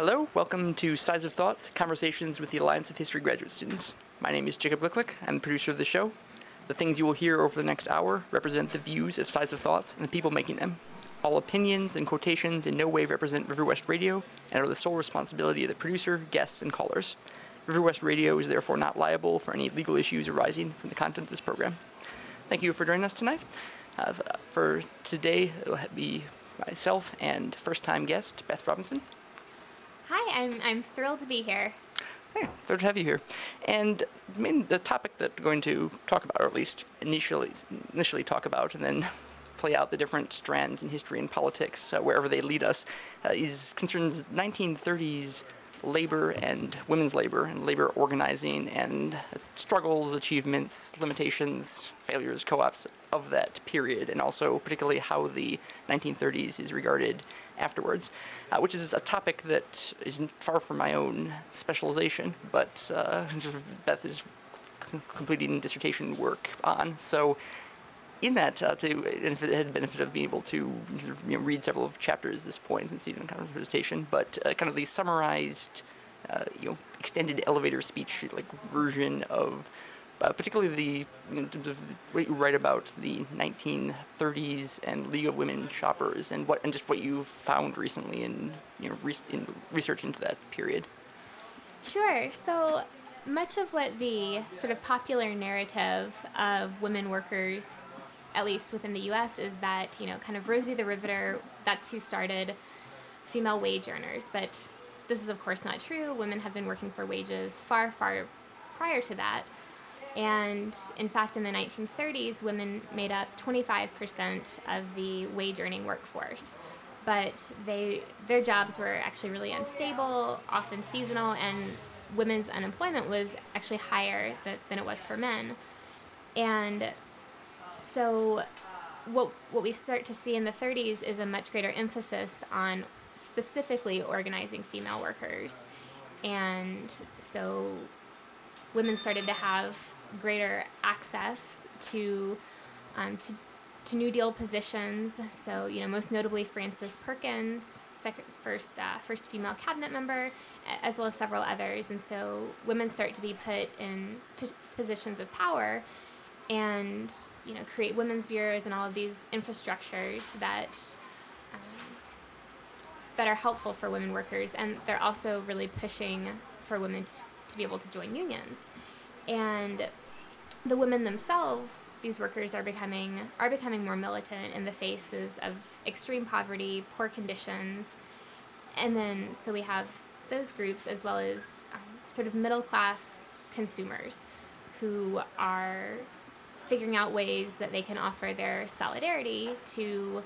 Hello, welcome to Sides of Thoughts, Conversations with the Alliance of History graduate students. My name is Jacob Licklick. I'm the producer of the show. The things you will hear over the next hour represent the views of Sides of Thoughts and the people making them. All opinions and quotations in no way represent River West Radio and are the sole responsibility of the producer, guests, and callers. River West Radio is therefore not liable for any legal issues arising from the content of this program. Thank you for joining us tonight. For today, it will be myself and first-time guest, Beth Robinson. Hi, I'm thrilled to be here. Hey, thrilled to have you here. And the topic that we're going to talk about, or at least initially talk about, and then play out the different strands in history and politics, wherever they lead us, concerns 1930s labor and women's labor and labor organizing and struggles, achievements, limitations, failures, co-ops of that period, and also particularly how the 1930s is regarded afterwards, which is a topic that is far from my own specialization, but Beth is completing dissertation work on. So in that, and if it had the benefit of being able to read several of chapters at this point and see it in kind of presentation, but kind of the summarized, extended elevator speech like version of particularly in terms of what you write about the 1930s and League of Women Shoppers and just what you've found recently in in research into that period. Sure. So much of what the sort of popular narrative of women workers, at least within the U.S., is that, kind of Rosie the Riveter, that's who started female wage earners. But this is, of course, not true. Women have been working for wages far, far prior to that. And in fact, in the 1930s, women made up 25% of the wage-earning workforce. But their jobs were actually really unstable, often seasonal, and women's unemployment was actually higher than it was for men. And so what we start to see in the 30s is a much greater emphasis on specifically organizing female workers. And so women started to have greater access to New Deal positions. So, most notably Frances Perkins, first female cabinet member, as well as several others. And so women start to be put in positions of power and, create women's bureaus and all of these infrastructures that are helpful for women workers. And they're also really pushing for women to be able to join unions. And the women themselves, these workers, are becoming more militant in the faces of extreme poverty, poor conditions. And then so we have those groups as well as sort of middle-class consumers who are figuring out ways that they can offer their solidarity to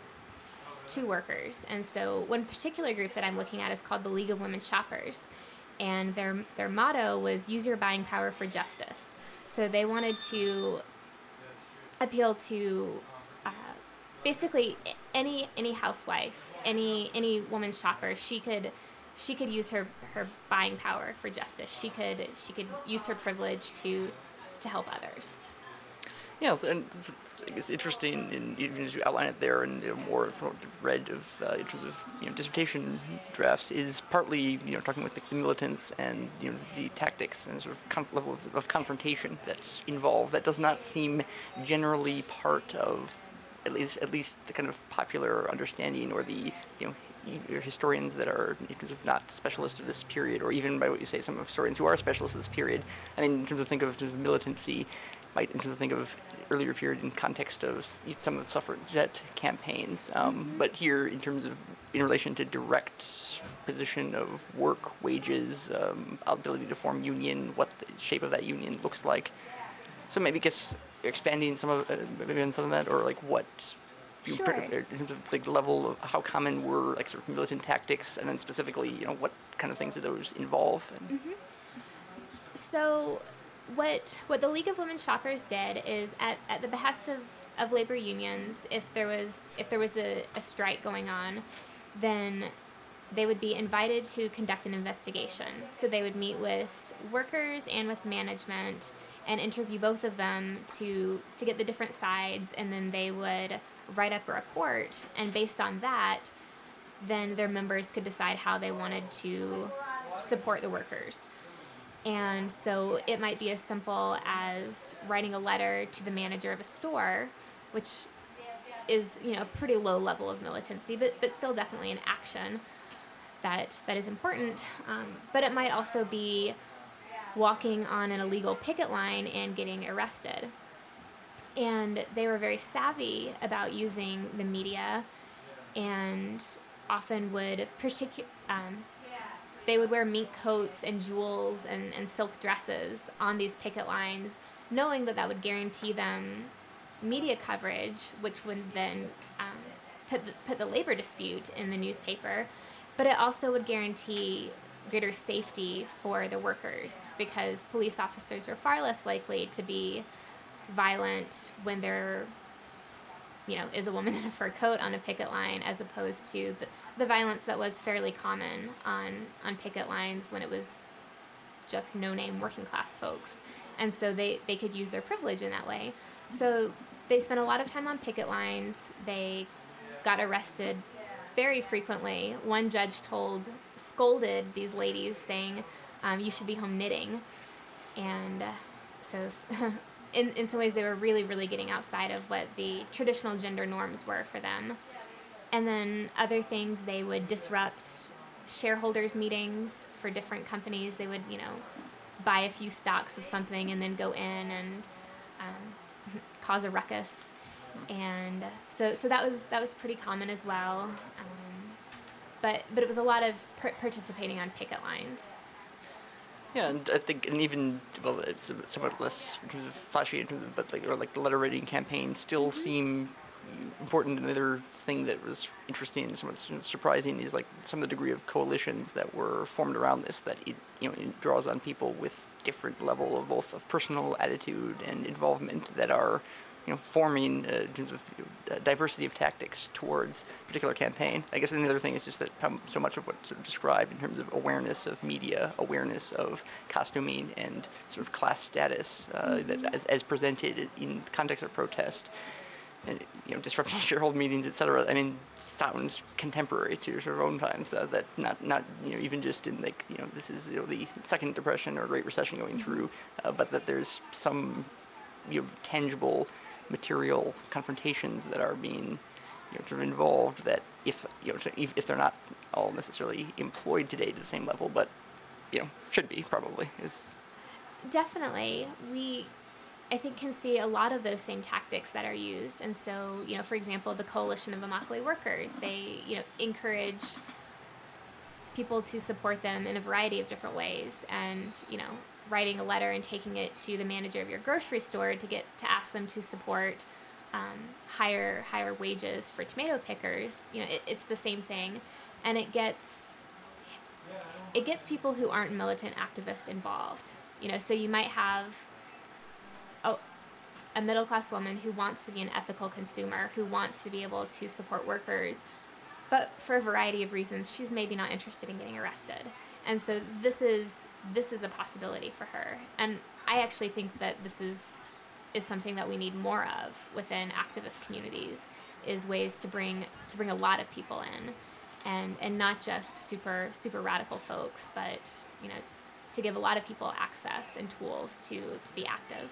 workers. And so one particular group that I'm looking at is called the League of Women Shoppers. And their motto was "Use your buying power for justice." So they wanted to appeal to basically any housewife, any woman shopper. She could use her buying power for justice. She could use her privilege to help others. Yeah, and it's interesting, and even as you outline it there, and more read of in terms of dissertation drafts, is partly talking with the militants and the tactics and sort of level of confrontation that's involved. That does not seem generally part of at least the kind of popular understanding, or the historians that are in terms of not specialists of this period, or even by what you say, some historians who are specialists of this period. I mean, in terms of militancy, might in terms of think of earlier period in context of some of the suffragette campaigns, but here in terms of in relation to direct position of work, wages, ability to form union, what the shape of that union looks like. So maybe expanding some of that, or like what. Sure. In terms of like the level of how common were like sort of militant tactics, and then specifically, what kind of things do those involve? And So what the League of Women Shoppers did is at the behest of labor unions, if there was a strike going on, then they would be invited to conduct an investigation. So they would meet with workers and with management and interview both of them to get the different sides, and then they would write up a report, and based on that, then their members could decide how they wanted to support the workers. And so it might be as simple as writing a letter to the manager of a store, which is, a pretty low level of militancy, but still definitely an action that is important. But it might also be walking on an illegal picket line and getting arrested. And they were very savvy about using the media, and often would they would wear mink coats and jewels and silk dresses on these picket lines, knowing that that would guarantee them media coverage, which would then put the labor dispute in the newspaper. But it also would guarantee greater safety for the workers, because police officers were far less likely to be violent when there is a woman in a fur coat on a picket line, as opposed to the violence that was fairly common on picket lines when it was just no-name working class folks. And so they could use their privilege in that way. So they spent a lot of time on picket lines. They got arrested very frequently. One judge scolded these ladies, saying, you should be home knitting. And so in some ways they were really, really getting outside of what the traditional gender norms were for them. And then other things, they would disrupt shareholders meetings for different companies. They would, buy a few stocks of something and then go in and cause a ruckus. And so that was pretty common as well. But it was a lot of participating on picket lines. Yeah, and I think, and even, well, it's somewhat less in terms of flashy, but the letter writing campaigns still seem important. Another thing that was interesting and somewhat surprising is some of the degree of coalitions that were formed around this, that it draws on people with different level of both of personal attitude and involvement that are forming in terms of diversity of tactics towards a particular campaign. I guess the other thing is just that so much of what's sort of described in terms of awareness of media, awareness of costuming, and sort of class status that as presented in the context of protest, and disrupting shareholder meetings, etc. I mean, sounds contemporary to sort of own times. That not even just in this is the Second Depression or Great Recession going through, but that there's some tangible material confrontations that are being sort of involved, that if they're not all necessarily employed today to the same level, but should be probably is. Definitely, we I think can see a lot of those same tactics that are used. And so, for example, the Coalition of Immokalee Workers, they encourage people to support them in a variety of different ways, and writing a letter and taking it to the manager of your grocery store to ask them to support higher wages for tomato pickers. It's the same thing, and it gets people who aren't militant activists involved. So you might have a middle-class woman who wants to be an ethical consumer, who wants to be able to support workers, but for a variety of reasons, she's maybe not interested in getting arrested. And so this is a possibility for her. And I actually think that this is something that we need more of within activist communities, is ways to bring a lot of people in, and not just super radical folks, but to give a lot of people access and tools to be active.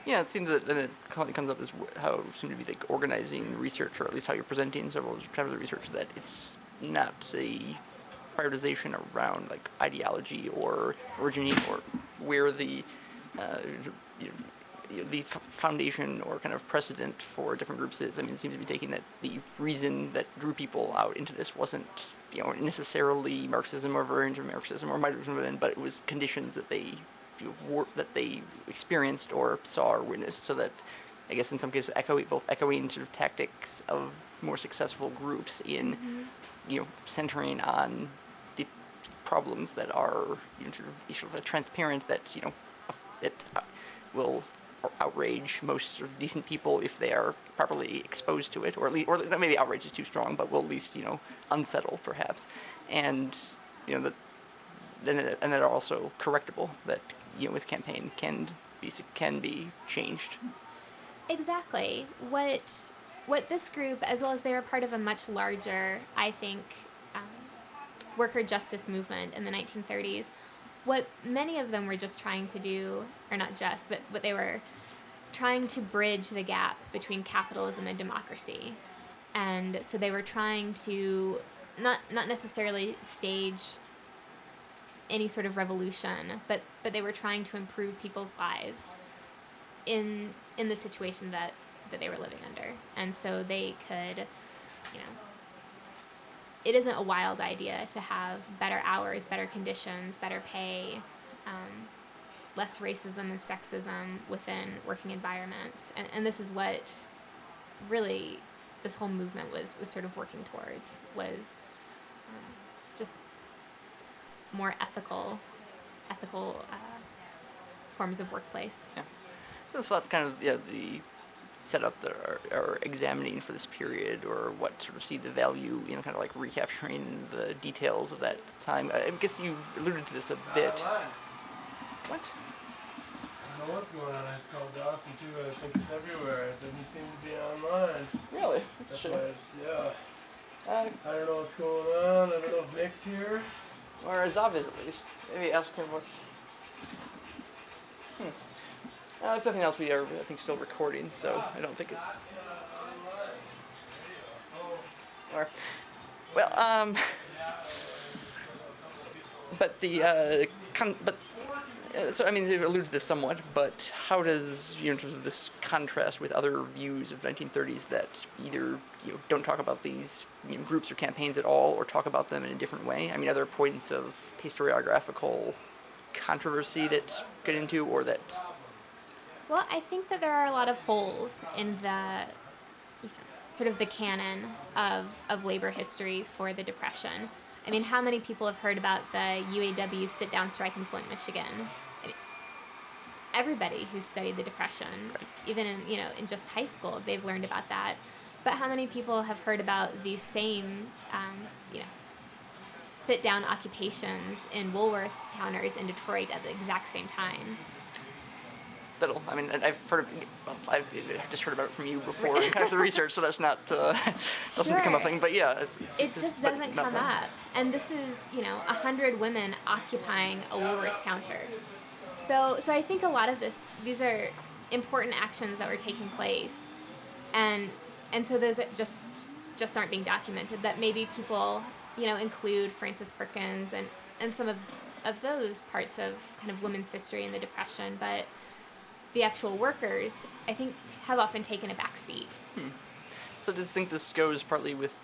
Yeah, it seems that, and it comes up as how it seems to be organizing research, or at least how you're presenting several trends of research, that it's not a prioritization around ideology or origin, or where the the foundation or kind of precedent for different groups is. I mean, it seems to be taking that the reason that drew people out into this wasn't necessarily Marxism or variant of Marxism or Marxism, but it was conditions that they experienced or saw or witnessed. So that, I guess in some cases, echoing sort of tactics of more successful groups in centering on the problems that are sort of transparent, that will outrage most sort of decent people if they are properly exposed to it, or maybe outrage is too strong, but will at least unsettle perhaps, and that are also correctable, that with campaign can be changed. Exactly. What this group, as well as they're a part of a much larger, I think, worker justice movement in the 1930s, what many of them were just trying to do, or not just, but what they were trying to bridge the gap between capitalism and democracy. And so they were trying to not necessarily stage any sort of revolution, but they were trying to improve people's lives in the situation that they were living under. And so they could, it isn't a wild idea to have better hours, better conditions, better pay, less racism and sexism within working environments. And this is what really this whole movement was sort of working towards, was just more ethical forms of workplace. Yeah. So that's kind of the setup that are examining for this period, or what sort of see the value, kind of like recapturing the details of that time. I guess you alluded to this a bit. What? I don't know what's going on. I just called Dawson too. I think it's everywhere. It doesn't seem to be online. Really? That's why it's, I don't know what's going on. I don't know if Nick's here. Or Zav is, at least. Maybe ask him what's... if nothing else, we are, I think, still recording, so I don't think it's... Or, well, but the... so, I mean, you alluded to this somewhat, but how does, in terms of this contrast with other views of 1930s that either, don't talk about these groups or campaigns at all, or talk about them in a different way? I mean, are there points of historiographical controversy that get into, or that... Well, I think that there are a lot of holes in the sort of the canon of labor history for the Depression. I mean, how many people have heard about the UAW sit-down strike in Flint, Michigan? I mean, everybody who's studied the Depression, even in just high school, they've learned about that. But how many people have heard about these same, sit-down occupations in Woolworth's counters in Detroit at the exact same time? Little. I mean, I've just heard about it from you before in kind of the research, so that's not doesn't become a thing. But yeah, it just doesn't come up. And this is 100 women occupying a Woolworths counter. So I think a lot of these are important actions that were taking place, and so those just aren't being documented. That maybe people include Frances Perkins and some of those parts of kind of women's history in the Depression, but the actual workers, I think, have often taken a back seat. So do you think this goes partly with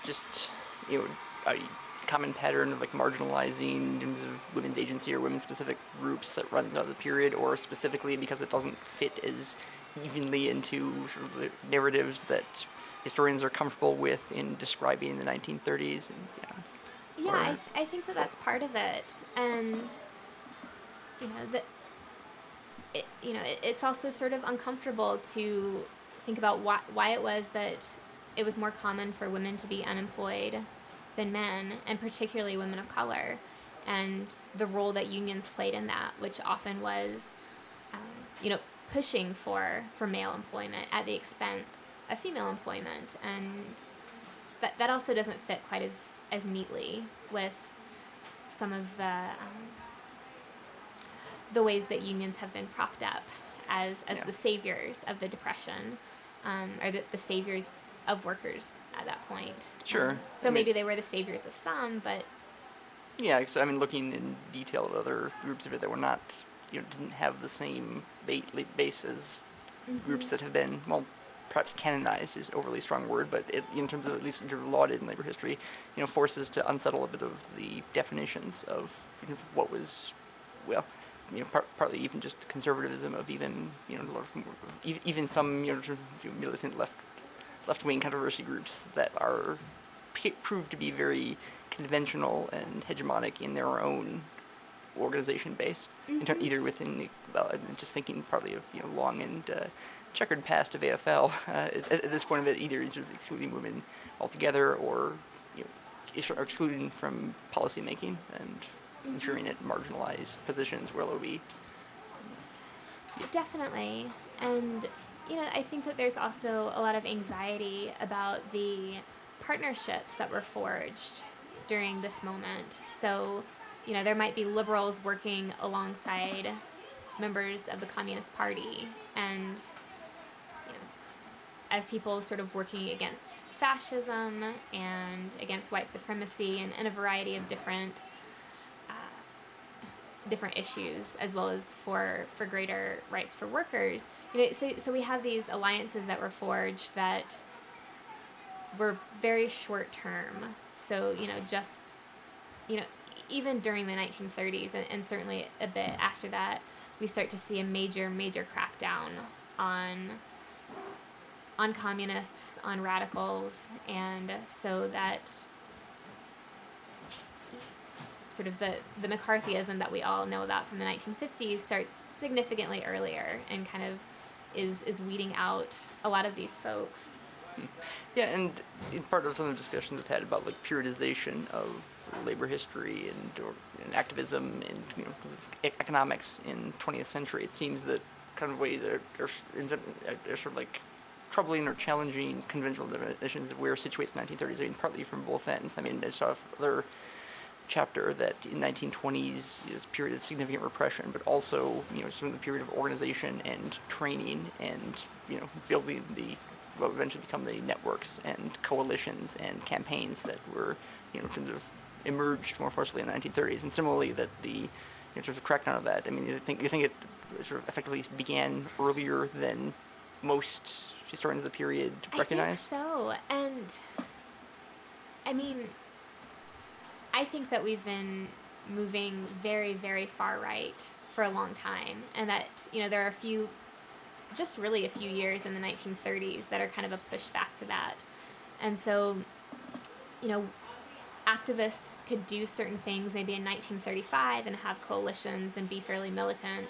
just a common pattern of like marginalizing in terms of women's agency or women-specific groups that runs out of the period, or specifically because it doesn't fit as evenly into sort of the narratives that historians are comfortable with in describing the 1930s? I think that's part of it, and it's also sort of uncomfortable to think about why it was that it was more common for women to be unemployed than men, and particularly women of color, and the role that unions played in that, which often was, pushing for male employment at the expense of female employment, and that also doesn't fit quite as neatly with some of the ways that unions have been propped up as the saviors of the Depression, or the saviors of workers at that point. Sure. So maybe they were the saviors of some, but... Yeah, so I mean, looking in detail at other groups of it that were not, didn't have the same base as groups that have been, well, perhaps canonized is overly strong word, but in terms of at least lauded in labor history, forces to unsettle a bit of the definitions of what was, well, partly even just conservatism of even, even some, militant left-wing controversy groups that are proved to be very conventional and hegemonic in their own organization base, either within just thinking partly of long and checkered past of AFL at this point of it, either excluding women altogether or excluding from policy making and ensuring it marginalized positions where it'll be. Definitely, and I think that there's also a lot of anxiety about the partnerships that were forged during this moment. So, there might be liberals working alongside members of the Communist Party, and as people sort of working against fascism and against white supremacy and a variety of different issues, as well as for greater rights for workers. So we have these alliances that were forged that were very short term. So, even during the 1930s and certainly a bit after that, we start to see a major crackdown on communists, on radicals, and so that sort of the McCarthyism that we all know about from the 1950s starts significantly earlier and kind of is weeding out a lot of these folks. Yeah, and in part of some of the discussions I've had about like periodization of labor history and activism and economics in 20th century, it seems that kind of way that are sort of like troubling or challenging conventional definitions of where situates the 1930s. I mean, partly from both ends. I mean, I saw other chapter that in 1920s is a period of significant repression, but also some of the period of organization and training and building what eventually become the networks and coalitions and campaigns that were kind of emerged more forcefully in the 1930s. And similarly, that the sort of crackdown of that. I mean, you think it sort of effectively began earlier than most historians of the period recognize? I think so, and I mean, I think that we've been moving very, very far right for a long time, and that there are a few years in the 1930s that are kind of a pushback to that. And so, activists could do certain things maybe in 1935 and have coalitions and be fairly militant,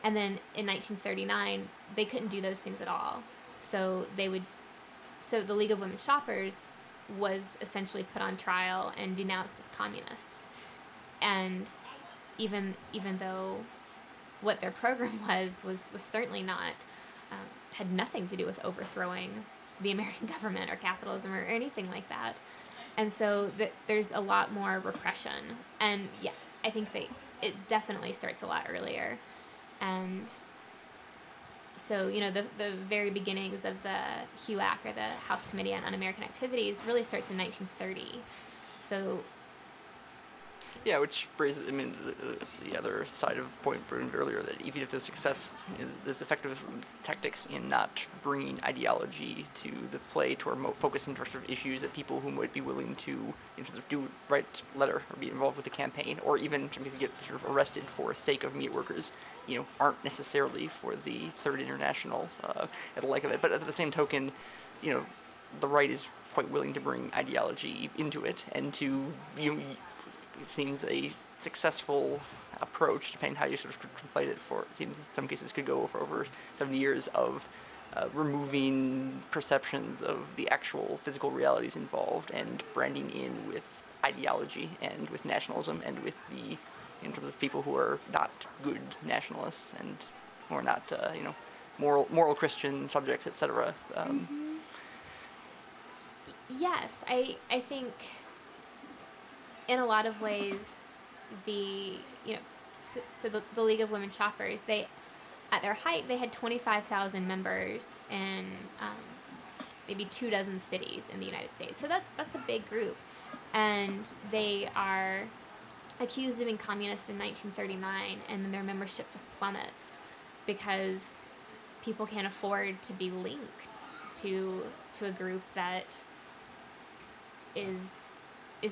and then in 1939 they couldn't do those things at all. So the League of Women Shoppers was essentially put on trial and denounced as communists. And even though what their program was certainly not, had nothing to do with overthrowing the American government or capitalism or anything like that. And so there's a lot more repression. And yeah, I think it definitely starts a lot earlier. And so, the very beginnings of the HUAC, or the House Committee on Un-American Activities, really starts in 1930. So, yeah, which raises, I mean, the other side of the point Bruno earlier, that even if the success is effective tactics in not bringing ideology to the play, to focus on sort of issues that people who might be willing to write letter or be involved with the campaign, or even to get sort of arrested for sake of meat workers, aren't necessarily for the Third International and the like of it. But at the same token, the right is quite willing to bring ideology into it, and to it seems a successful approach, depending on how you sort of fight it for. It seems in some cases could go for over 70 years of removing perceptions of the actual physical realities involved and branding in with ideology and with nationalism and with in terms of people who are not good nationalists and who are not, moral Christian subjects, etc. Yes, I think in a lot of ways, the League of Women Shoppers, at their height, they had 25,000 members in maybe 24 cities in the United States. So that's a big group. And they are accused of being communists in 1939, and then their membership just plummets because people can't afford to be linked to a group that is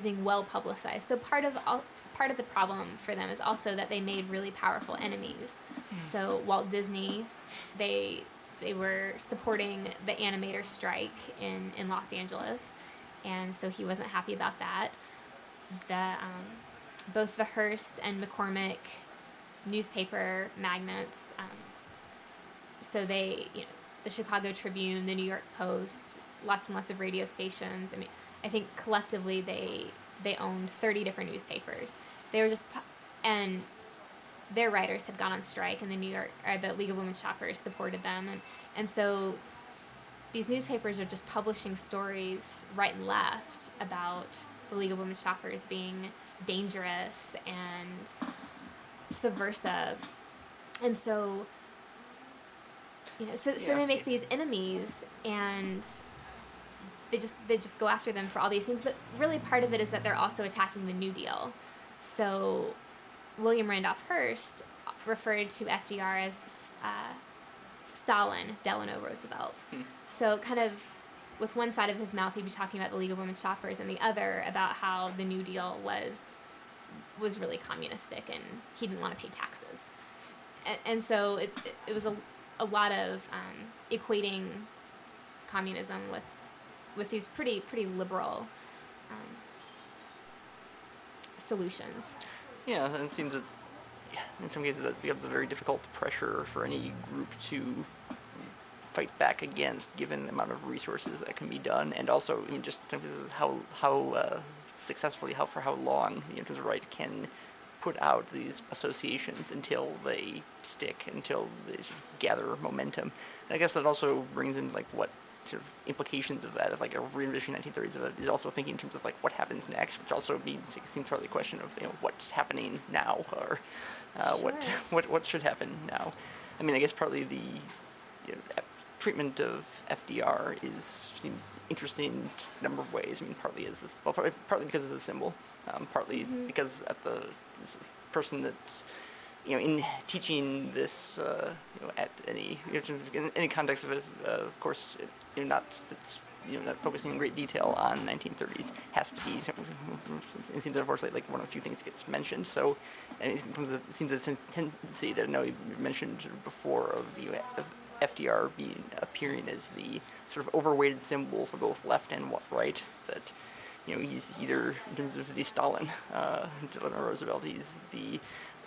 being well publicized. So part of the problem for them is also that they made really powerful enemies. So Walt Disney, they were supporting the animator strike in Los Angeles, and so he wasn't happy about that. Both the Hearst and McCormick newspaper magnates, so they, the Chicago Tribune, the New York Post, lots and lots of radio stations. I mean, I think collectively they owned 30 different newspapers. They were and their writers had gone on strike, and the League of Women Shoppers supported them, and so these newspapers are just publishing stories right and left about the League of Women Shoppers being dangerous and subversive. And so, so they make these enemies, and they just go after them for all these things. But really, part of it is that they're also attacking the New Deal. So William Randolph Hearst referred to FDR as Stalin Delano Roosevelt. So kind of with one side of his mouth, he'd be talking about the League of Women Shoppers, and the other about how the New Deal was really communistic and he didn't want to pay taxes. And so it was a lot of equating communism with these pretty liberal solutions. Yeah, and it seems that in some cases that becomes a very difficult pressure for any group to fight back against, given the amount of resources that can be done, and also just in some cases how successfully, for how long the right can put out these associations until they stick, until they sort of gather momentum. And I guess that also brings in what sort of implications of that, of a revision 1930s is also thinking in terms of what happens next, which also seems partly a question of what's happening now, or Sure. what should happen now. I mean, I guess partly the treatment of FDR seems interesting in a number of ways. I mean, partly because it's a symbol, partly because this person that in teaching this at any in any context of it, of course, not focusing in great detail on 1930s has to be. It seems unfortunately one of the few things that gets mentioned. So, and it seems a tendency that you mentioned before of FDR appearing as the sort of overweighted symbol for both left and right. That he's either in terms of the Stalin, Delano Roosevelt, he's the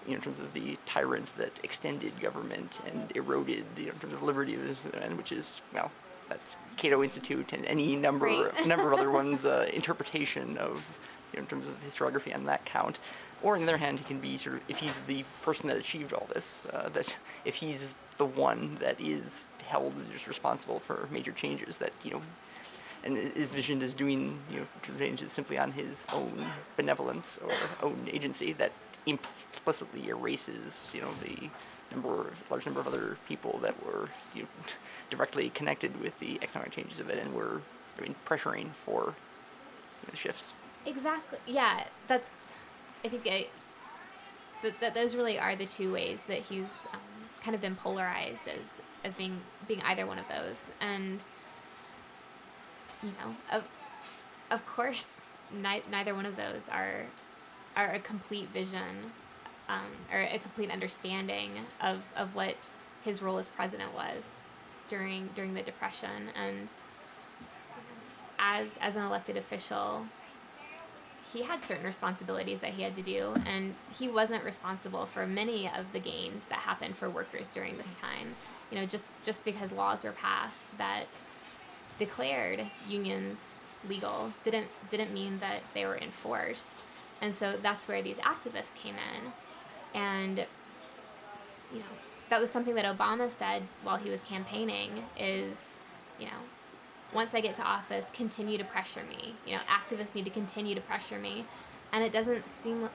in terms of the tyrant that extended government and eroded in terms of liberty, and which is that's Cato Institute and any number of other ones' interpretation of in terms of historiography on that count. Or on the other hand, he can be sort of, if he's the person that achieved all this, that if he's the one that is held as responsible for major changes, that and is visioned as doing changes simply on his own benevolence or own agency, that implicitly erases the large number of other people that were directly connected with the economic changes of it and were pressuring for shifts. Exactly. Yeah, I think that those really are the two ways that he's kind of been polarized as being either one of those. And of course, neither one of those are a complete vision or a complete understanding of what his role as president was during the Depression. And as an elected official, he had certain responsibilities that he had to do, and he wasn't responsible for many of the gains that happened for workers during this time. Just because laws were passed that declared unions legal didn't mean that they were enforced. And so that's where these activists came in. And that was something that Obama said while he was campaigning is, once I get to office, continue to pressure me. Activists need to continue to pressure me. And it doesn't seem,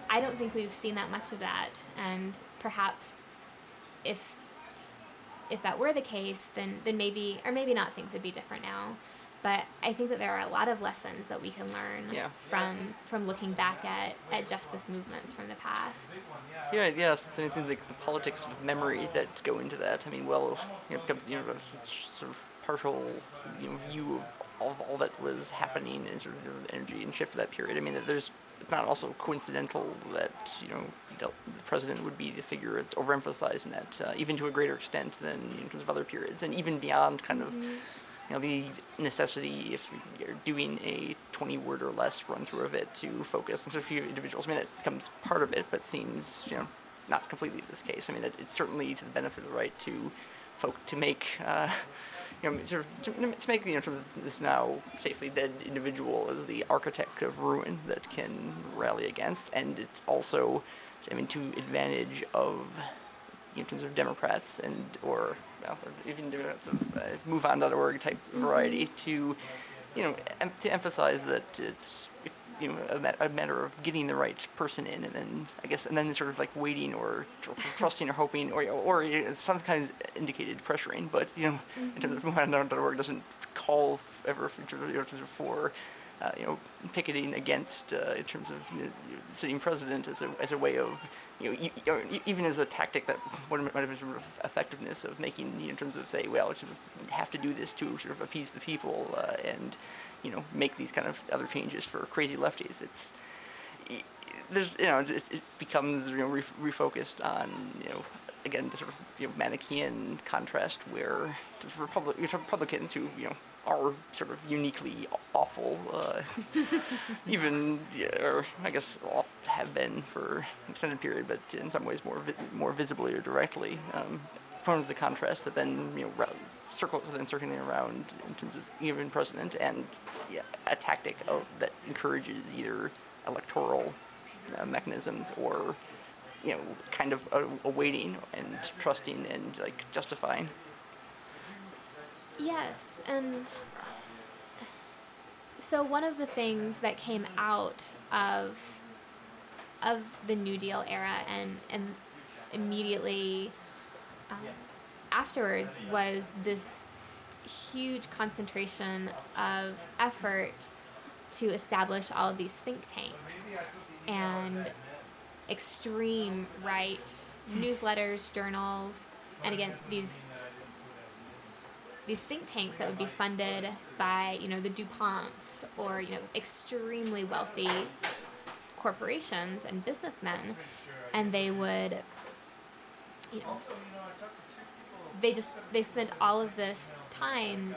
I don't think we've seen that much of that. And perhaps if that were the case, then maybe, or maybe not, things would be different now. But I think that there are a lot of lessons that we can learn from looking back at justice movements from the past. Yeah, yes. It seems like the politics of memory that go into that. I mean, it becomes a sort of partial view of all that was happening and sort of the energy and shift of that period. I mean, it's not also coincidental that the president would be the figure that's overemphasized in that, even to a greater extent than in terms of other periods, and even beyond kind of the necessity, if you're doing a 20-word or less run-through of it, to focus on a few individuals. I mean, that becomes part of it, but seems not completely this case. I mean, it's certainly to the benefit of the right to make sort of to make sort of this now safely dead individual as the architect of ruin that can rally against, and it's also, to advantage of in terms of Democrats or even Democrats of MoveOn.org type variety to to emphasize that it's a matter of getting the right person in, and then I guess, and then sort of like waiting or trusting or hoping or some kind of indicated pressuring. But in terms of MoveOn.org doesn't call ever for picketing against in terms of the sitting president as a way of even as a tactic that might have been sort of effectiveness of making in terms of say, well, sort of have to do this to sort of appease the people and make these kind of other changes for crazy lefties. There's it becomes refocused on again the sort of Manichaean contrast where Republicans who are sort of uniquely awful, even or I guess have been for an extended period, but in some ways more visibly or directly. Front of the contrast that then circling around in terms of even president and a tactic that encourages either electoral mechanisms or kind of awaiting and trusting and like justifying. Yes, and so one of the things that came out of the New Deal era and immediately afterwards was this huge concentration of effort to establish all of these think tanks and extreme right newsletters, journals, and again these think tanks that would be funded by the DuPonts or extremely wealthy corporations and businessmen, and they would they spent all of this time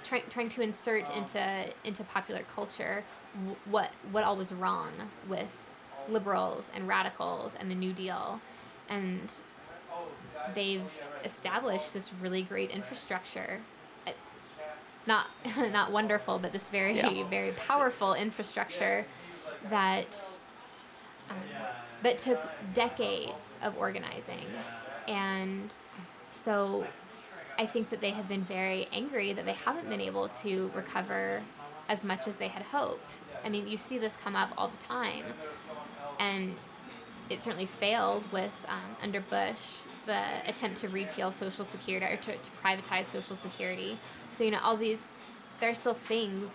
trying to insert into popular culture what all was wrong with liberals and radicals and the New Deal, and they've established this really great infrastructure, not wonderful, but this very powerful infrastructure that took decades of organizing. And so I think that they have been very angry that they haven't been able to recover as much as they had hoped. I mean, you see this come up all the time, and it certainly failed with under Bush, the attempt to repeal Social Security or to privatize Social Security. So all these, there are still things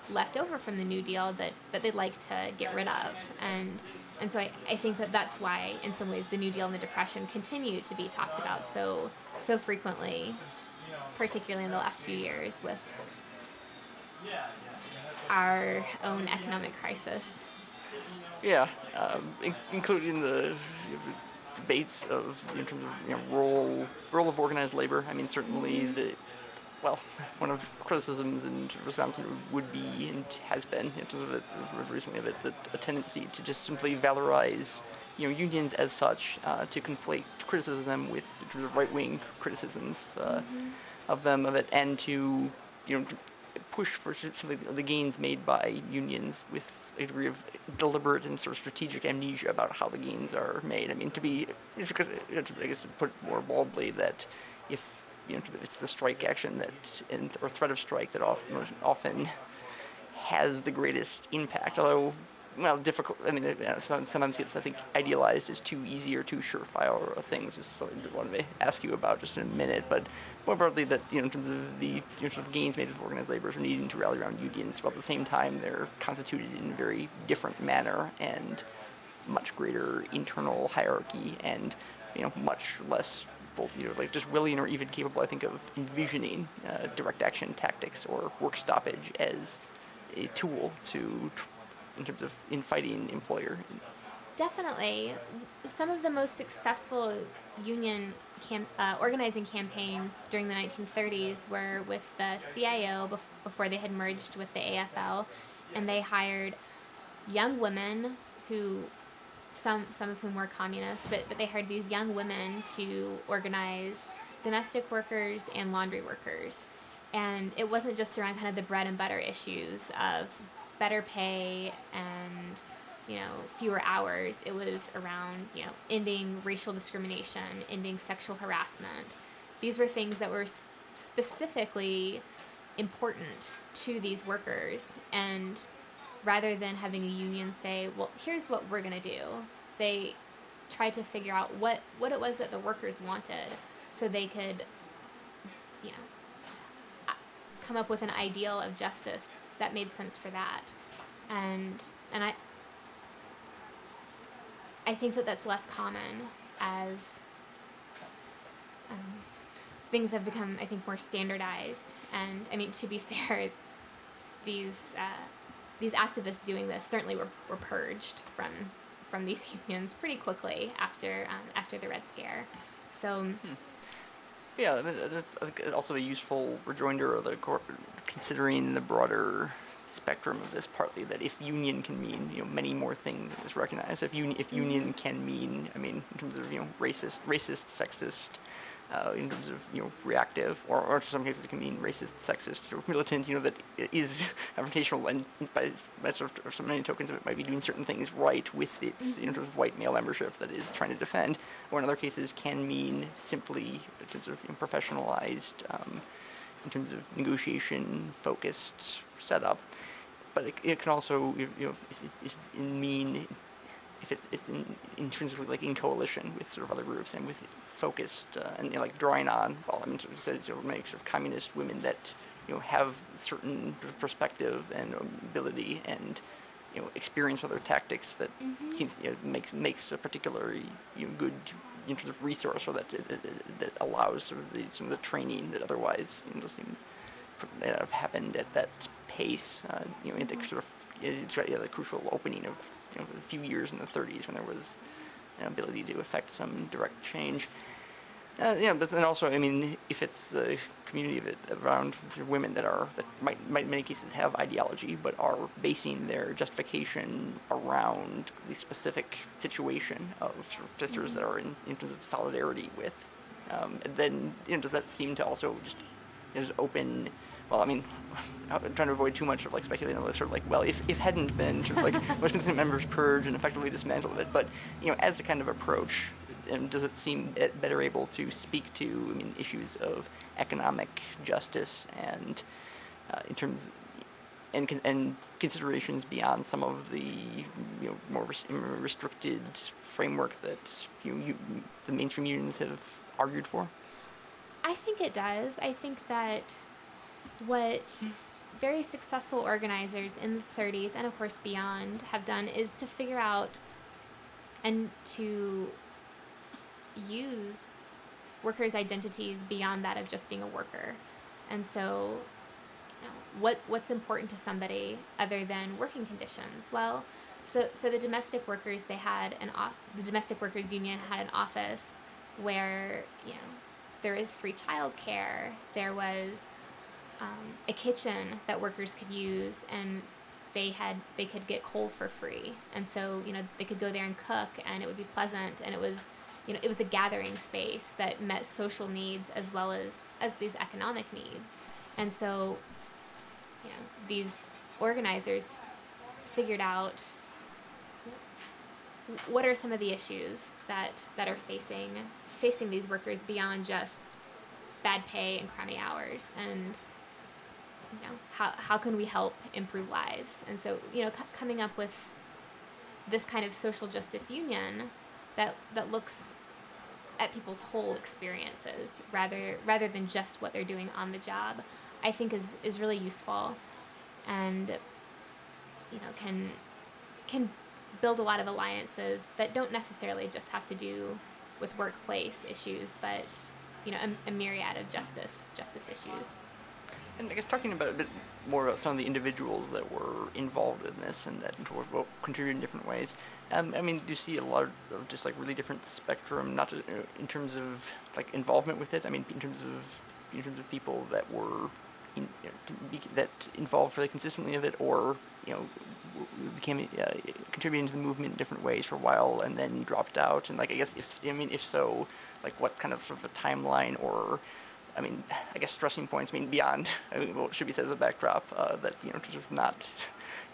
left over from the New Deal that they'd like to get rid of, and so I think that's why in some ways the New Deal and the Depression continue to be talked about so frequently, particularly in the last few years with our own economic crisis. Yeah, including the debates of in terms of role of organized labor. I mean, certainly one of criticisms in Wisconsin would be and has been in terms of it recently of it a tendency to just simply valorize unions as such, to conflate criticism of them with sort of right-wing criticisms of it, and to push for the gains made by unions with a degree of deliberate and sort of strategic amnesia about how the gains are made. I mean, I guess to put it more baldly, that if it's the strike action or threat of strike that often has the greatest impact, although difficult. I mean, sometimes gets, I think, idealized as too easy or too surefire a thing, which is something I wanted to ask you about just in a minute. But more broadly, that in terms of the sort of gains made with organized laborers are needing to rally around unions, while at the same time they're constituted in a very different manner and much greater internal hierarchy and much less both like just willing or even capable, I think, of envisioning direct action tactics or work stoppage as a tool in terms of fighting employer. Definitely. Some of the most successful union organizing campaigns during the 1930s were with the CIO before they had merged with the AFL, and they hired young women who, some of whom were communists, but they hired these young women to organize domestic workers and laundry workers. And it wasn't just around kind of the bread and butter issues of better pay and fewer hours. It was around ending racial discrimination, ending sexual harassment. These were things that were specifically important to these workers, and rather than having a union say, well, here's what we're going to do, they tried to figure out what it was that the workers wanted so they could, you know, come up with an ideal of justice that made sense for that. And I think that that's less common as things have become, I think, more standardized. And I mean, to be fair, these activists doing this certainly were purged from these unions pretty quickly after the Red Scare. So. Yeah, I mean, that's also a useful rejoinder of considering the broader spectrum of this, partly that if union can mean, you know, many more things than is recognized. If union can mean, I mean, in terms of, you know, racist, sexist, in terms of, you know, reactive, or in some cases it can mean racist, sexist, or militant, you know, that is confrontational, and by so many tokens of it might be doing certain things right with its, in terms of white male membership that is trying to defend, or in other cases can mean simply in terms of, you know, professionalized, in terms of negotiation focused setup. But it can also, you know, if it's intrinsically like in coalition with sort of other groups and with focused and, you know, like drawing on, well, I mean, sort of said, sort of make sort of communist women that, you know, have certain perspective and ability and, you know, experience with other tactics that seems, you know, makes a particularly, you know, good in terms of resource, or that allows sort of some of the training that otherwise, you know, doesn't have happened at that pace, you know, in the sort of, the crucial opening of, you know, a few years in the 30s when there was an ability to affect some direct change. Yeah, but then also, I mean, if it's a community around women that might in many cases have ideology, but are basing their justification around the specific situation of sort of sisters that are in terms of solidarity with, then, you know, does that seem to also just open? Well, I mean, I'm trying to avoid too much of like speculating on this, sort of like, well, if hadn't been sort of like most consent members purged and effectively dismantled it, but, you know, as a kind of approach, and does it seem better able to speak to, I mean, issues of economic justice and in terms and considerations beyond some of the, you know, more restricted framework that the mainstream unions have argued for? I think it does. I think that what very successful organizers in the 30s and of course beyond have done is to figure out and to use workers' identities beyond that of just being a worker. And so, you know, what's important to somebody other than working conditions? Well, so the domestic workers, the domestic workers union had an office where, you know, there is free childcare. There was a kitchen that workers could use, and they could get coal for free. And so, you know, they could go there and cook, and it would be pleasant, and it was, you know, it was a gathering space that met social needs as well as these economic needs. And so, you know, these organizers figured out what are some of the issues that are facing these workers beyond just bad pay and crummy hours, and, you know, how can we help improve lives? And so, you know, coming up with this kind of social justice union that looks at people's whole experiences rather than just what they're doing on the job, I think is really useful, and, you know, can build a lot of alliances that don't necessarily just have to do with workplace issues, but, you know, a myriad of justice issues. And I guess talking about a bit more about some of the individuals that were involved in this and that contributed in different ways. I mean, do you see a lot of just like really different spectrum, not to, in terms of like involvement with it? I mean, in terms of people that were that involved really consistently of it, or, you know, became contributing to the movement in different ways for a while and then dropped out. And like, I guess if so, like what kind of sort of a timeline, or, I mean, I guess stressing points, I mean, beyond, I mean, what should be said as a backdrop, that, you know, sort of not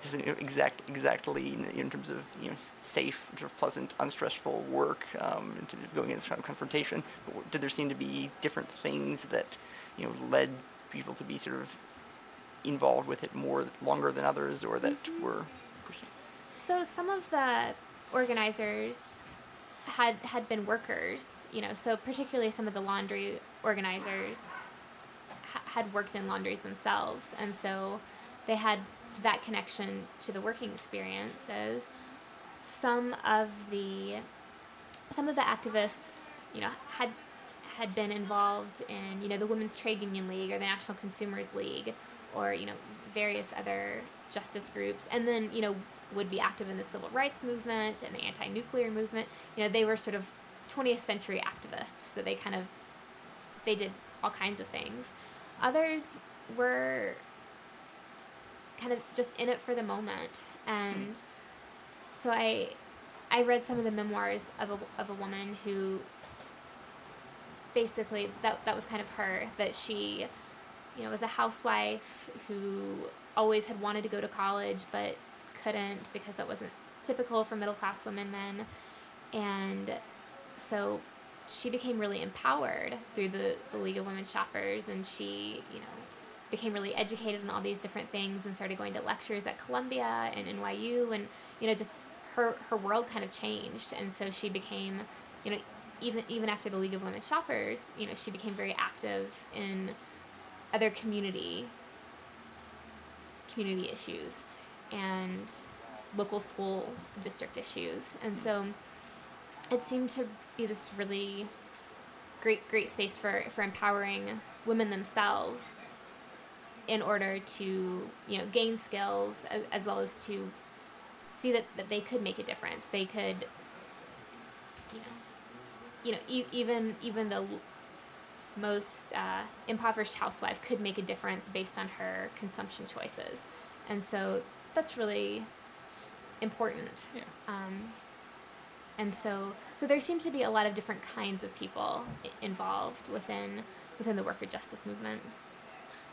just, you know, exactly in terms of, you know, safe, sort of pleasant, unstressful work, in terms of going into kind of confrontation. But did there seem to be different things that, you know, led people to be sort of involved with it longer than others, or that were So some of the organizers had been workers, so particularly some of the laundry organizers had worked in laundries themselves, and so they had that connection to the working experiences. Some of the activists, had been involved in, the Women's Trade Union League or the National Consumers League, or various other justice groups, and then would be active in the civil rights movement and the anti-nuclear movement. They were sort of 20th century activists, that they did all kinds of things. Others were kind of just in it for the moment, and so I read some of the memoirs of a woman who basically that was kind of her, that she was a housewife who always had wanted to go to college but couldn't because that wasn't typical for middle class women then, and so she became really empowered through the League of Women Shoppers, and she became really educated in all these different things and started going to lectures at Columbia and NYU, and just her world kind of changed, and so she became even after the League of Women Shoppers, she became very active in other community issues and local school district issues, and so it seemed to be this really great space for empowering women themselves in order to gain skills, as well as to see that they could make a difference. They could even the most impoverished housewife could make a difference based on her consumption choices, and so that's really important. Yeah. And so there seem to be a lot of different kinds of people involved within the worker justice movement.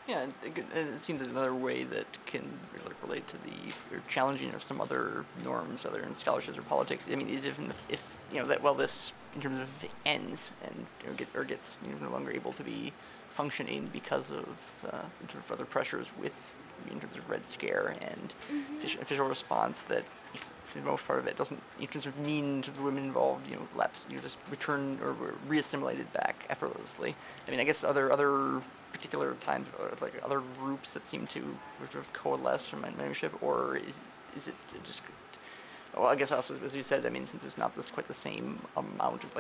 Yeah, and it seems another way that can really relate to the challenging of some other norms, whether in scholarships or politics. I mean, is if that this in terms of ends and gets no longer able to be functioning because of in terms of other pressures in terms of Red Scare and official response, that for the most part of it doesn't in terms of mean to the women involved just return or reassimilated back effortlessly. I mean, I guess other particular times, or like other groups that seem to sort of coalesce from my membership, or is it just? Well, I guess also, as you said, I mean, since there's not quite the same amount of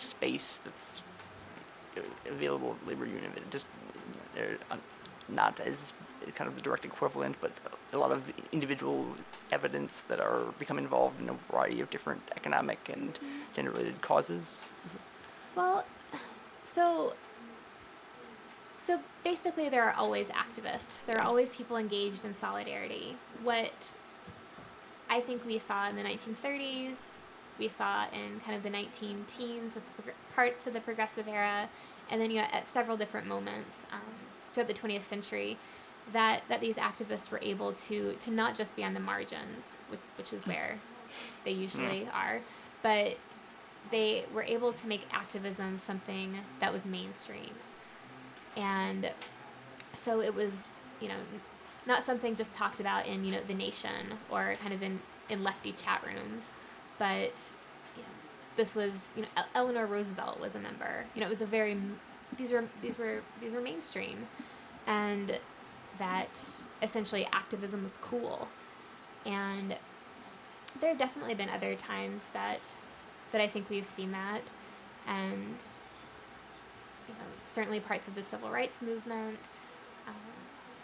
space that's available at labor union, it just not as kind of the direct equivalent, but a lot of individual evidence that are become involved in a variety of different economic and gender-related causes. Well, so basically there are always activists. There are always people engaged in solidarity. What I think we saw in the 1930s, we saw in kind of the 19-teens with parts of the progressive era, and then at several different moments throughout the 20th century, that these activists were able to not just be on the margins, which is where they usually are, but they were able to make activism something that was mainstream. And so it was, not something just talked about in, The Nation or kind of in lefty chat rooms, but this was, Eleanor Roosevelt was a member. It was a very, these were mainstream, and that essentially activism was cool. And there have definitely been other times that I think we've seen that, and certainly parts of the civil rights movement.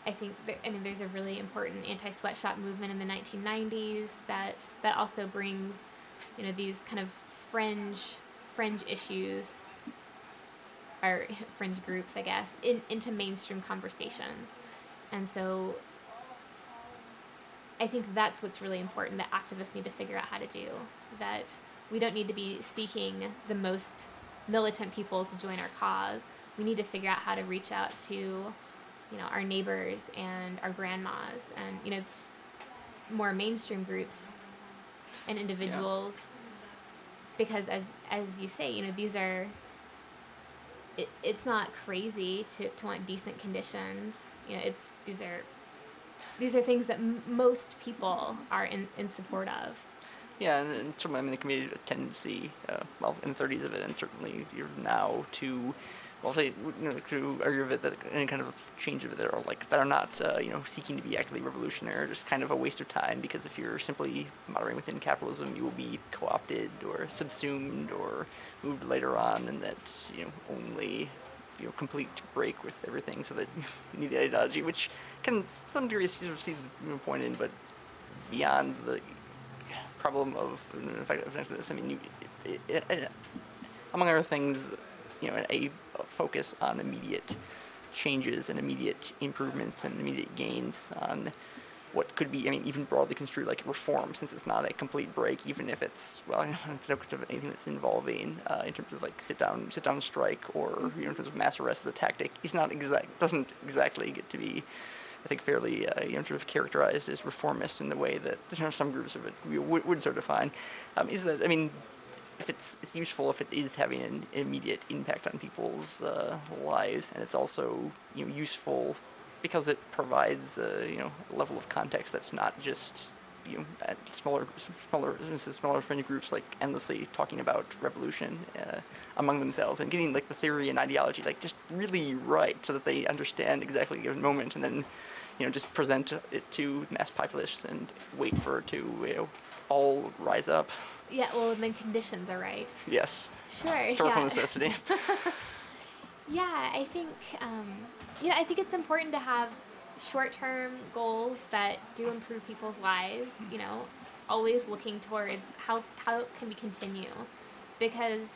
I think there's a really important anti-sweatshop movement in the 1990s that also brings these kind of fringe issues, or fringe groups, I guess, into mainstream conversations. And so I think that's what's really important that activists need to figure out how to do, that we don't need to be seeking the most militant people to join our cause. We need to figure out how to reach out to our neighbors and our grandmas and more mainstream groups and individuals, because as you say, these are it's not crazy to want decent conditions. These these are things that most people are in support of. Yeah, and certainly, I mean, there can be a tendency, well, in the 30s of it, and certainly now to, well, say, to argue that any kind of change of it that are that are not, seeking to be actively revolutionary, are just kind of a waste of time, because if you're simply moderating within capitalism, you will be co-opted or subsumed or moved later on, and that, only, complete break with everything, so that you need the ideology, which can, some degree, sort of see the point in, but beyond the problem of, in fact, this, I mean, among other things, a focus on immediate changes and immediate improvements and immediate gains on what could be, I mean, even broadly construed like reform, since it's not a complete break, even if it's, well, anything that's involving, in terms of sit down strike, or, in terms of mass arrest as a tactic, doesn't exactly get to be, I think, fairly, sort of characterized as reformist in the way that some groups of it would sort of define. Is that, I mean, if it's useful if it is having an immediate impact on people's lives, and it's also useful because it provides a level of context that's not just at smaller fringe groups endlessly talking about revolution among themselves, and getting the theory and ideology just really right, so that they understand exactly a given moment, and then just present it to mass populace and wait for it to all rise up. Yeah, well, when conditions are right. Yes. Sure. Historical necessity. Yeah, I think I think it's important to have short-term goals that do improve people's lives. Always looking towards how can we continue, because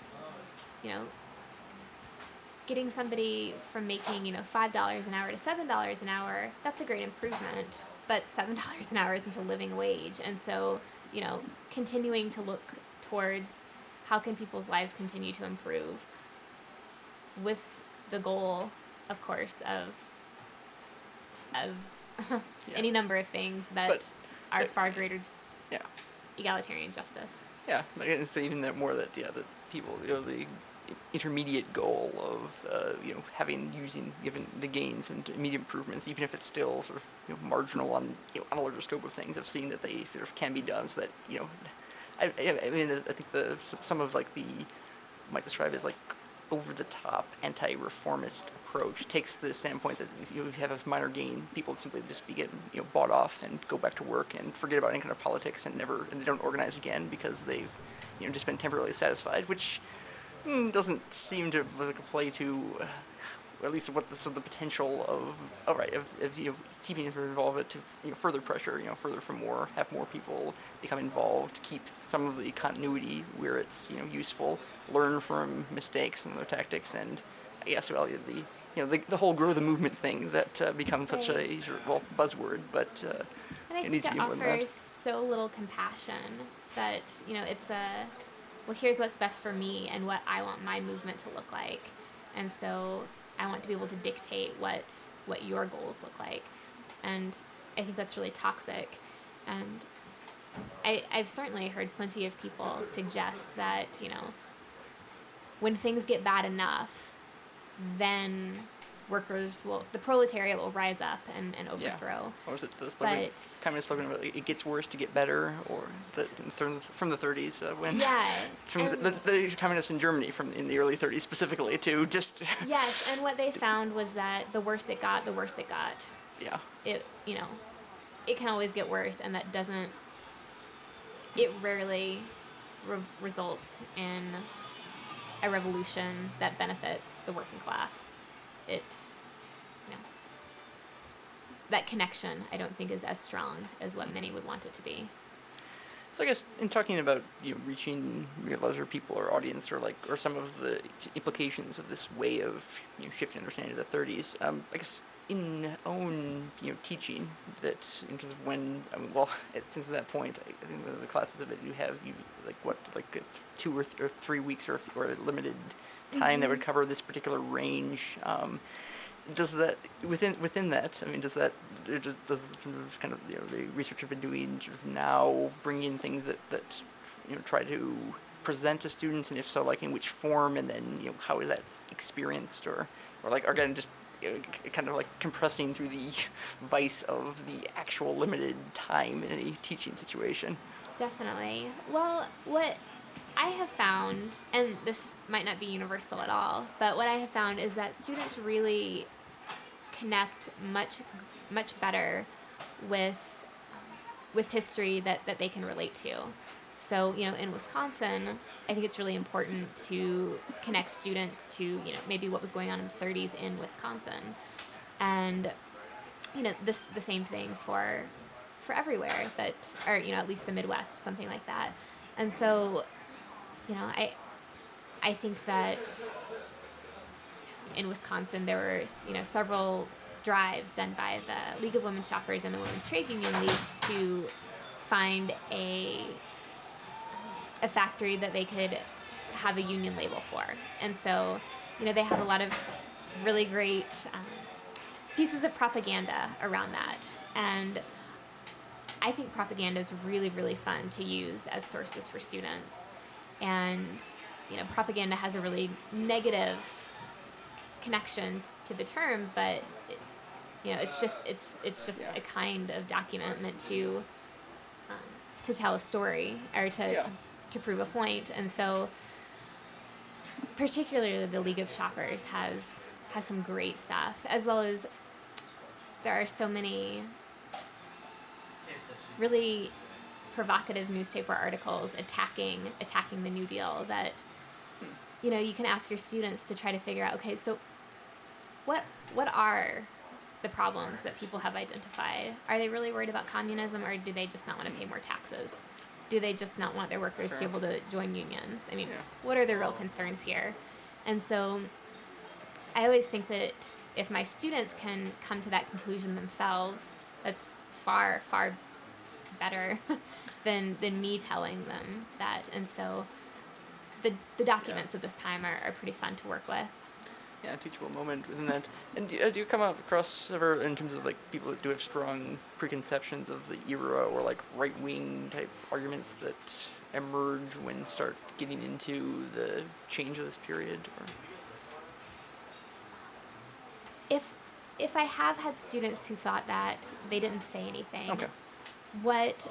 getting somebody from making $5 an hour to $7 an hour, that's a great improvement, but $7 an hour isn't a living wage. And so continuing to look towards how can people's lives continue to improve, with the goal, of course, of yeah, any number of things that are far greater egalitarian justice. Yeah, it's even that more that that people the intermediate goal of given the gains and immediate improvements, even if it's still sort of marginal on on a larger scope of things, of seeing that they sort of can be done, so that I mean, I think some of the might describe as over-the-top anti-reformist approach takes the standpoint that if you have a minor gain, people simply just get bought off and go back to work and forget about any kind of politics, and they don't organize again because they've just been temporarily satisfied, which doesn't seem to play to, at least what the potential of keeping it involved to further pressure, further for more, have more people become involved, keep some of the continuity where it's useful, learn from mistakes and other tactics, and I guess the whole grow the movement thing that becomes such a buzzword, but and I think it needs to be more than that. Offers so little compassion that it's well, here's what's best for me and what I want my movement to look like, and so I want to be able to dictate what your goals look like, and I think that's really toxic. And I've certainly heard plenty of people suggest that when things get bad enough, then the proletariat will rise up and overthrow. Yeah. What was it, the communist slogan about it gets worse to get better, or from the 30s, when from the communists in Germany in the early 30s specifically, to just yes, and what they found was that the worse it got, the worse it got. Yeah. It it can always get worse, and it rarely results in a revolution that benefits the working class. It's that connection, I don't think, is as strong as what many would want it to be. So I guess in talking about reaching larger people or audience, or some of the implications of this way of shifting understanding of the 30s, I guess in own teaching, that in terms of when since that point, I think the classes of it you have 2 or 3 weeks or a limited time that would cover this particular range. Does that within that? I mean, does kind of the research I've been doing sort of now bring in things that try to present to students, and if so, in which form, and then how is that experienced, or again, just kind of like compressing through the vice of the actual limited time in any teaching situation. Definitely. Well, what I have found, and this might not be universal at all, but what I have found is that students really connect much better with history that they can relate to. So, in Wisconsin, I think it's really important to connect students to, maybe what was going on in the 30s in Wisconsin. And, the same thing for everywhere that, or, at least the Midwest, something like that. And so, I think that in Wisconsin there were, several drives done by the League of Women Shoppers and the Women's Trade Union League to find a factory that they could have a union label for. And so, they have a lot of really great pieces of propaganda around that. And I think propaganda is really, really fun to use as sources for students. And, propaganda has a really negative connection to the term, but it's just a kind of document meant to tell a story or to prove a point. And so particularly the League of Shoppers has some great stuff, as well as there are so many really provocative newspaper articles attacking the New Deal that you can ask your students to try to figure out, okay, so what are the problems that people have identified? Are they really worried about communism, or do they just not want to pay more taxes? Do they just not want their workers to be able to join unions? I mean, what are the real concerns here? And so I always think that if my students can come to that conclusion themselves, that's far, far better than me telling them that. And so the documents of this time are pretty fun to work with. Yeah, a teachable moment within that. And do you come across ever, in terms of like people that do have strong preconceptions of the era, or like right-wing type arguments that emerge when start getting into the change of this period? Or If I have had students who thought that, they didn't say anything. Okay. What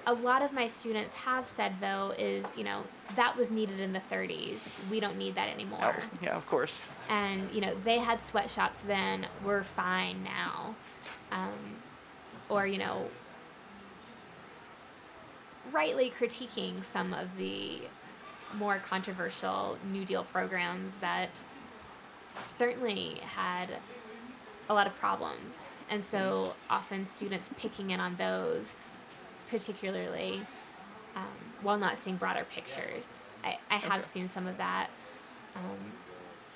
a lot of my students have said, though, is, that was needed in the 30s. We don't need that anymore. Oh, yeah, of course. And, they had sweatshops then. We're fine now. Or, rightly critiquing some of the more controversial New Deal programs that certainly had a lot of problems. And so often students picking in on those, particularly while not seeing broader pictures. I have seen some of that,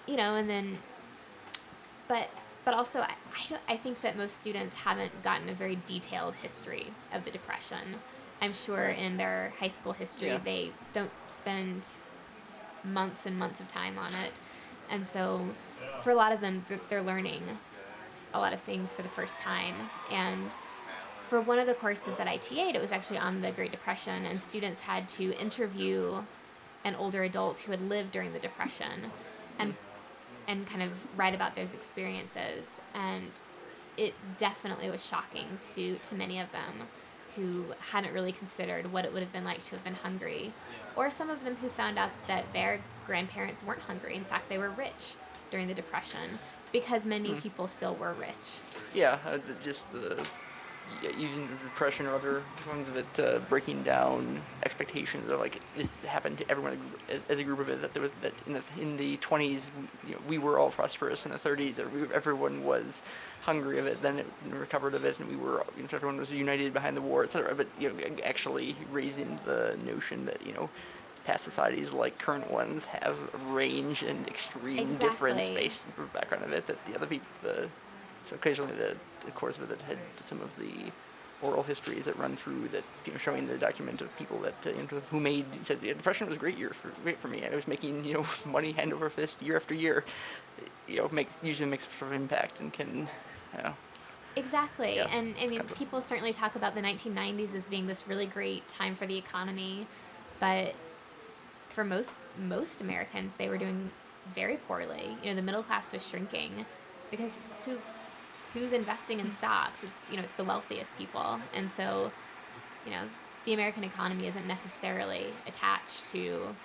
and then, but also I think that most students haven't gotten a very detailed history of the Depression. I'm sure in their high school history they don't spend months and months of time on it. And so for a lot of them, they're learning a lot of things for the first time. And for one of the courses that I TA'd, it was actually on the Great Depression, and students had to interview an older adult who had lived during the Depression and kind of write about those experiences. And it definitely was shocking to many of them who hadn't really considered what it would have been like to have been hungry, or some of them who found out that their grandparents weren't hungry. In fact, they were rich during the Depression, because many people still were rich. Yeah, just using the Depression or other forms of it, breaking down expectations of like this happened to everyone as a group of it. That there was that in the 20s, we were all prosperous. In the 30s, everyone was hungry of it. Then it recovered of it, and we were everyone was united behind the war, etc. But actually raising the notion that past societies like current ones have range and extreme difference based on the background of it. That the other people, so occasionally the course of it had some of the oral histories that run through that, showing the document of people that who said the Depression was great for me. I was making money hand over fist year after year. Usually makes sort of impact and can. Exactly, and I mean, people certainly talk about the 1990s as being this really great time for the economy, but for most Americans, they were doing very poorly. The middle class was shrinking, because who's investing in stocks? It's the wealthiest people, and so the American economy isn't necessarily attached to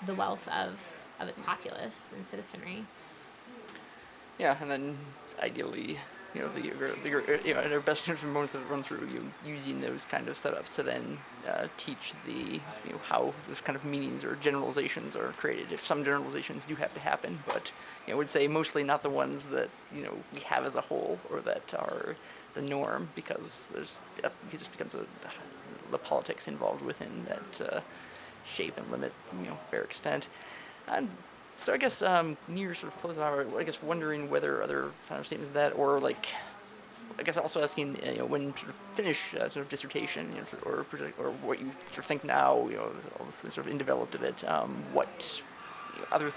the wealth of its populace and citizenry. Yeah, and then ideally, their best moments that run through you using those kind of setups to then teach how those kind of meanings or generalizations are created. If some generalizations do have to happen, but I would say mostly not the ones that we have as a whole or that are the norm, because it just becomes the politics involved within that shape and limit a fair extent. And so I guess near sort of close out, I guess wondering whether other final statements of that, or I guess also asking when sort of finish sort of dissertation, or what you sort of think now, all this sort of undeveloped of it, what other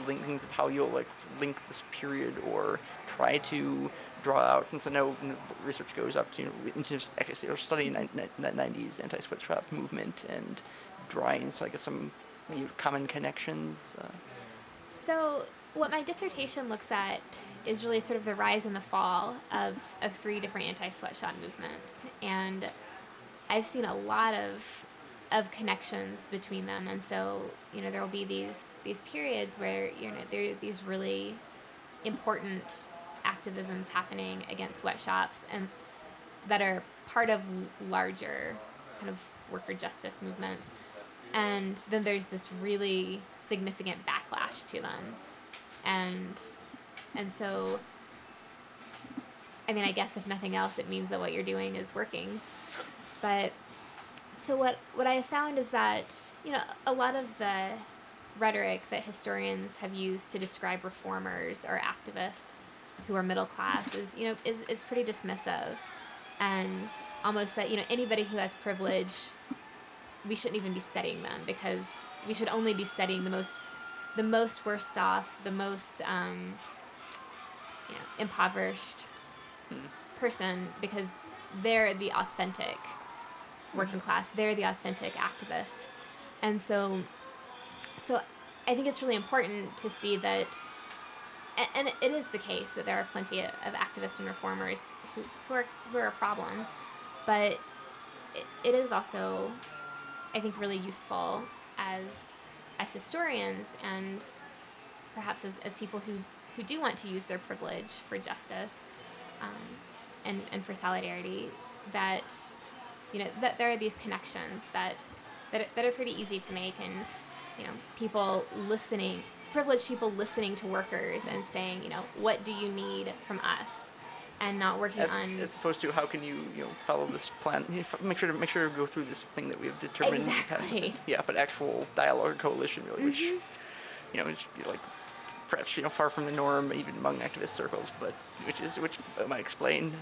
linkings of how you'll link this period or try to draw out, since I know research goes up to into studying that 90s anti-sweatshop movement and drawing, so I guess some common connections. So what my dissertation looks at is really sort of the rise and the fall of 3 different anti-sweatshop movements, and I've seen a lot of connections between them. And so there will be these periods where there are these really important activisms happening against sweatshops and that are part of larger kind of worker justice movements, and then there's this really significant backlash to them, and so I guess if nothing else, it means that what you're doing is working. But so what I found is that a lot of the rhetoric that historians have used to describe reformers or activists who are middle class is pretty dismissive, and almost that anybody who has privilege, we shouldn't even be studying them, because we should only be studying the most worst off, the most impoverished person, because they're the authentic working class, they're the authentic activists. And so I think it's really important to see that, and it is the case that there are plenty of activists and reformers who are a problem, but it is also, I think, really useful as historians and perhaps as people who do want to use their privilege for justice and for solidarity, that that there are these connections that are pretty easy to make, and privileged people listening to workers and saying, what do you need from us, and not working as opposed to how can you follow this plan, make sure to go through this thing that we've determined. Exactly. But actual dialogue, coalition, really, which is perhaps far from the norm even among activist circles, but which might explain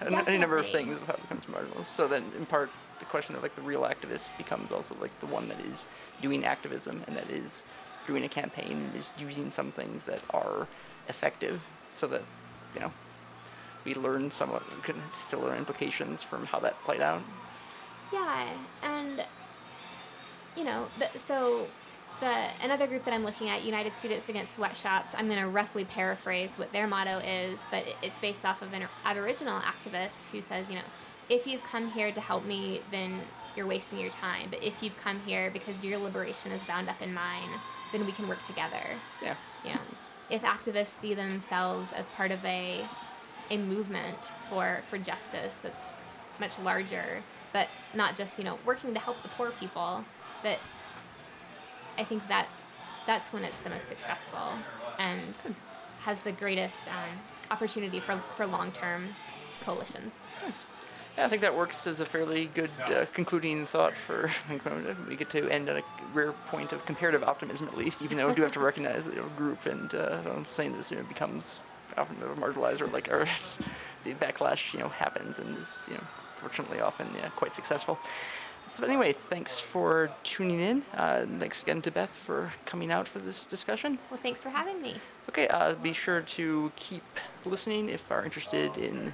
any number of things of how it becomes marginal. So then in part the question of the real activist becomes also the one that is doing activism and that is doing a campaign, is using some things that are effective, so that we learn somewhat, we can still learn implications from how that played out. Yeah, and another group that I'm looking at, United Students Against Sweatshops, I'm going to roughly paraphrase what their motto is, but it's based off of an Aboriginal activist who says, if you've come here to help me, then you're wasting your time. But if you've come here because your liberation is bound up in mine, then we can work together. Yeah. If activists see themselves as part of a movement for justice that's much larger, but not just, working to help the poor people, that I think that's when it's the most successful and has the greatest opportunity for long-term coalitions. Nice. Yeah, I think that works as a fairly good concluding thought for we get to end at a rare point of comparative optimism, at least, even though we do have to recognize that group and saying this becomes often marginalized, or the backlash happens and is fortunately often quite successful. So anyway, thanks for tuning in. Thanks again to Beth for coming out for this discussion. Well, thanks for having me. Okay, be sure to keep listening if are interested in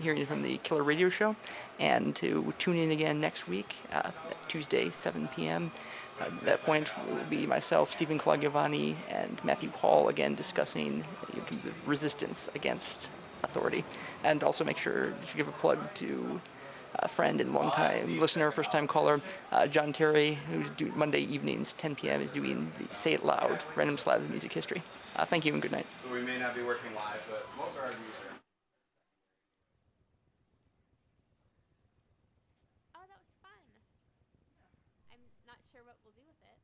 hearing from the Killer Radio Show, and to tune in again next week, Tuesday, 7 p.m. At that point will be myself, Stephen Claugiovanni, and Matthew Hall again discussing in terms of resistance against authority. And also make sure to give a plug to a friend and long-time listener, first-time caller, John Terry, who Monday evenings, 10 p.m., is doing the Say It Loud, Random Slabs of Music History. Thank you and good night. So we may not be working live, but most of our reviews are. Oh, that was fun. I'm not sure what we'll do with it.